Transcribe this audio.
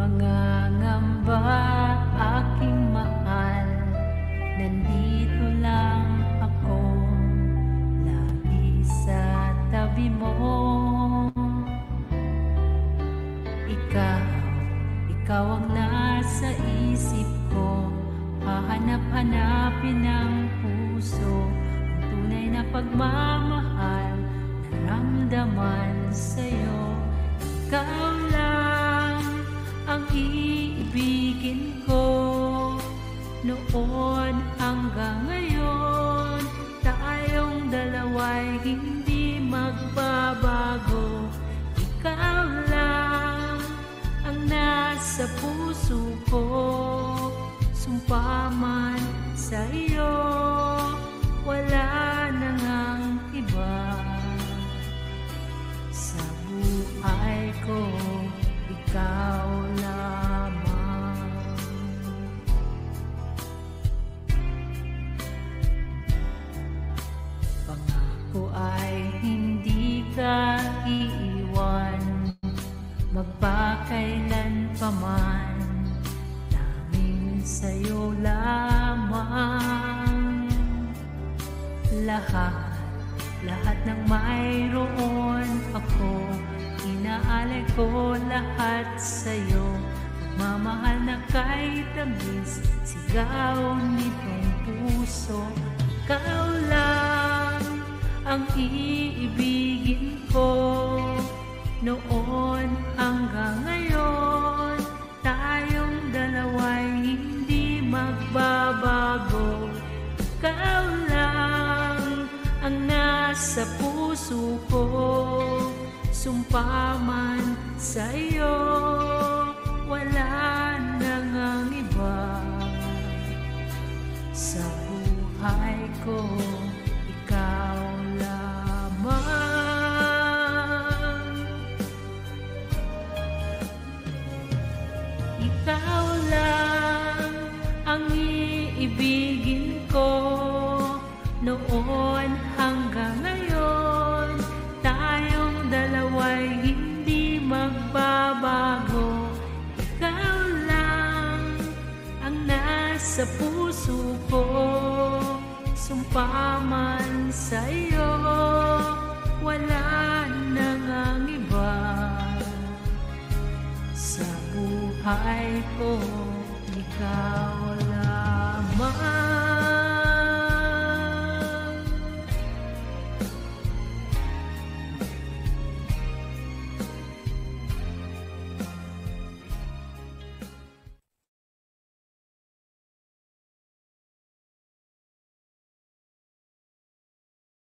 Mangangamba aking mahal, nandito lang ako, lagi sa tabi mo. Ikaw ang nasa isip ko, hahanap-hanapin ng puso, ang tunay na pagmamahal, naramdaman sa'yo. Ikaw lang ang iibigin ko, noon hanggang ngayon, tayong dalawa'y hindi magbabago. Ikaw lang ang nasa puso ko, sumpa man sa iyo, wala na ngang iba. Sa buhay ko, ikaw lamang. Pangako ay hindi ka iiwan, magpakailan pa man, tanging sa'yo lamang. Lahat ng mayroon ako, inaalay ko lahat sa'yo. Magmamahal na kahit tamis, sigaw nitong puso. Ikaw lang ang iibigin ko, noon hanggang ngayon, tayong dalawa'y hindi magbabago. Ikaw lang ang nasa puso ko, sumpa man sa iyo, wala na ngang iba. Sa buhay ko, ikaw lamang. Ikaw lang ang iibigin ko, noon hanggang ngayon, tayong dalawa'y hindi magbabago. Ikaw lang ang nasa puso ko, sumpa man sa iyo, wala na ngang iba. Sa buhay ko, ikaw lamang.